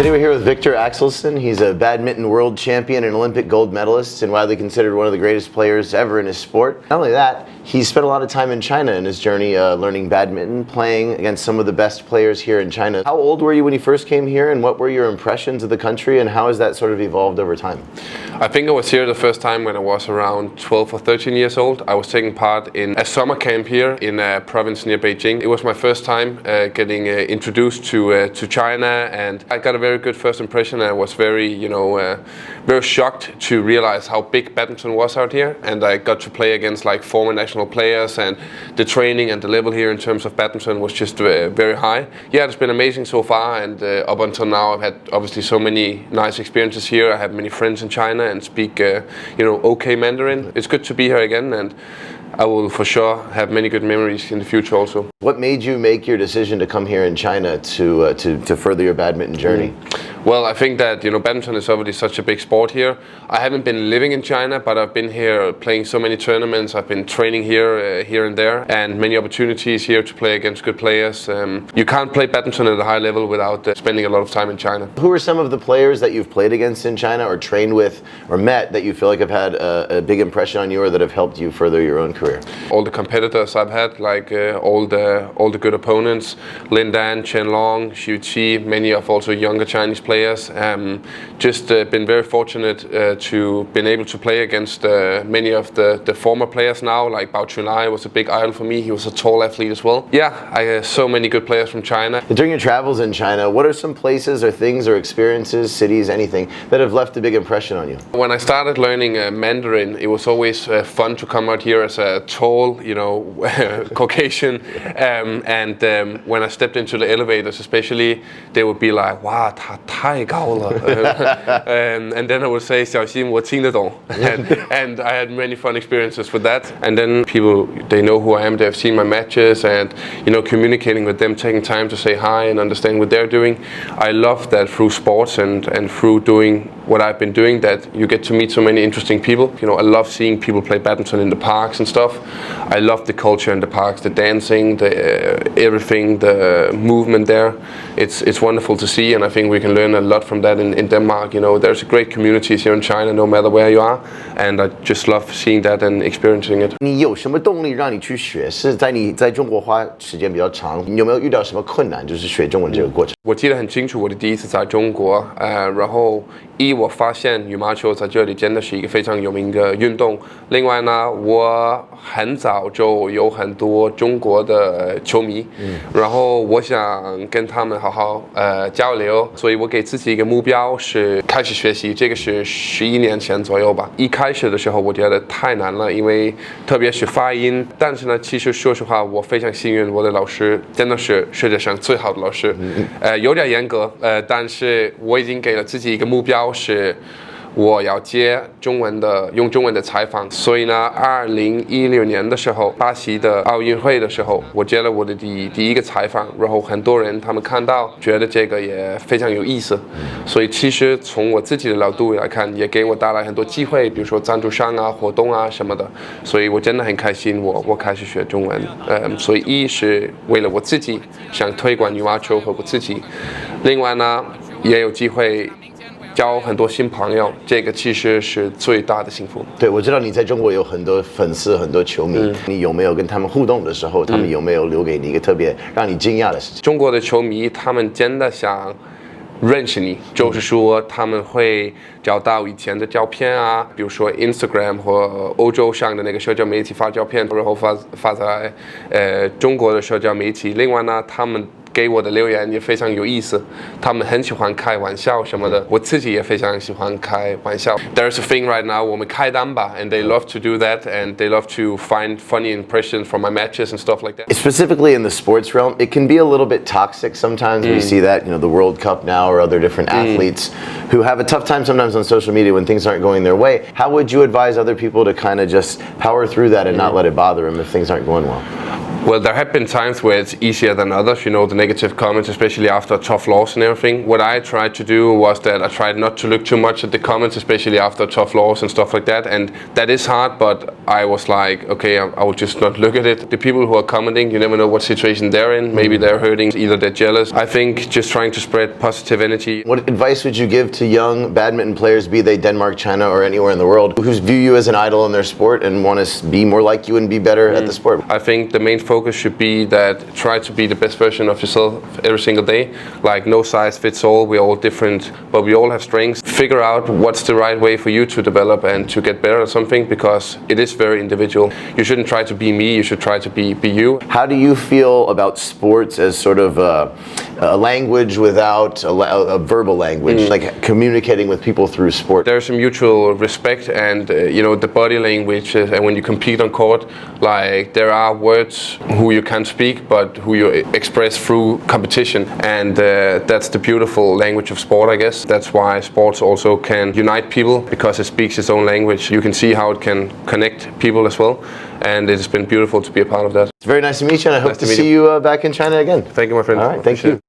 Today we're here with Viktor Axelsen. He's a badminton world champion and Olympic gold medalist and widely considered one of the greatest players ever in his sport. Not only that, he spent a lot of time in China in his journey learning badminton, playing against some of the best players here in China. How old were you when you first came here, and what were your impressions of the country, and how has that sort of evolved over time? I think I was here the first time when I was around 12 or 13 years old. I was taking part in a summer camp here in a province near Beijing. It was my first time getting introduced to China, and I got a very good first impression. I was very shocked to realize how big badminton was out here, and I got to play against like former national players, and the training and the level here in terms of badminton was just very high. Yeah, it's been amazing so far, and up until now I've had obviously so many nice experiences here. I have many friends in China and speak okay Mandarin. It's good to be here again, and I will for sure have many good memories in the future also. What made you make your decision to come here in China to further your badminton journey? Well, I think that badminton is obviously such a big sport here. I haven't been living in China, but I've been here playing so many tournaments. I've been training here and there, and many opportunities here to play against good players. You can't play badminton at a high level without spending a lot of time in China. Who are some of the players that you've played against in China or trained with or met that you feel like have had a big impression on you or that have helped you further your own career? All the competitors I've had, like all the good opponents, Lin Dan, Chen Long, Xu Qi, many of also younger Chinese players. Just been very fortunate to been able to play against many of the former players now, like Bao Chunai was a big idol for me. He was a tall athlete as well. Yeah, I have so many good players from China. During your travels in China, what are some places or things or experiences, cities, anything that have left a big impression on you? When I started learning Mandarin, it was always fun to come out here as a tall, Caucasian, and when I stepped into the elevators especially, they would be like, wow, 太高了. And then I would say, 小心我听得懂. And I had many fun experiences with that. And then people, they know who I am, they have seen my matches, and communicating with them, taking time to say hi and understand what they're doing. I love that through sports and through doing what I've been doing, that you get to meet so many interesting people. I love seeing people play badminton in the parks and stuff. I love the culture in the parks, the dancing, everything, the movement there. It's wonderful to see, and I think we can learn a lot from that in Denmark. There's a great communities here in China, no matter where you are, and I just love seeing that and experiencing it. 你有什么动力让你去学？是在你在中国花时间比较长，你有没有遇到什么困难？就是学中文这个过程。我记得很清楚，我的第一次在中国，然后我发现羽毛球在这里真的是一个非常有名的运动。另外呢，我很早就有很多中国的球迷，然后我想跟他们好好交流，所以我给自己一个目标是开始学习，这个是11年前左右吧。一开始的时候我觉得太难了，因为特别是发音。但是呢，其实说实话，我非常幸运，我的老师真的是世界上最好的老师，有点严格，但是我已经给了自己一个目标，是我要接用中文的采访。所以呢，2016年的时候，巴西的奥运会的时候，我接了我的第一个采访，然后很多人他们看到，觉得这个也非常有意思。所以其实从我自己的角度来看，也给我带来很多机会，比如说赞助商啊、活动啊什么的。所以我真的很开心，我开始学中文。所以一是为了我自己想推广羽毛球和我自己，另外呢也有机会交很多新朋友，这个其实是最大的幸福。对，我知道你在中国有很多粉丝、很多球迷，你有没有跟他们互动的时候，他们有没有留给你一个特别让你惊讶的事情？中国的球迷他们真的想认识你，就是说他们会找到以前的照片啊，比如说 Instagram 或欧洲上的那个社交媒体发照片，然后发在中国的社交媒体。另外呢，他们给我的留言也非常有意思，他们很喜欢开玩笑什么的，我自己也非常喜欢开玩笑。There's a thing right now, 我们开单吧 and they love to do that, and they love to find funny impressions from my matches and stuff like that. Specifically in the sports realm, it can be a little bit toxic sometimes. We see that, the World Cup now or other different athletes who have a tough time sometimes on social media when things aren't going their way. How would you advise other people to kind of just power through that and not let it bother them if things aren't going well? Well, there have been times where it's easier than others, you know, the negative comments, especially after a tough loss and everything. What I tried to do was that I tried not to look too much at the comments, especially after a tough loss and stuff like that. And that is hard, but I was like, okay, I will just not look at it. The people who are commenting, you never know what situation they're in. Maybe they're hurting, either they're jealous. I think just trying to spread positive energy. What advice would you give to young badminton players, be they Denmark, China, or anywhere in the world, who view you as an idol in their sport and want to be more like you and be better at the sport? I think the main focus should be that try to be the best version of yourself every single day. Like no size fits all, we're all different, but we all have strengths. Figure out what's the right way for you to develop and to get better at something, because it is very individual. You shouldn't try to be me, you should try to be you. How do you feel about sports as sort of a language without a verbal language, like communicating with people through sport? There's a mutual respect and you know, the body language, and when you compete on court, like there are words who you can't speak but who you express through competition, and that's the beautiful language of sport, I guess. That's why sports also can unite people, because it speaks its own language. You can see how it can connect people as well, and it has been beautiful to be a part of that. It's very nice to meet you, and I hope to see you back in China again. Thank you, my friend. All right, thank you.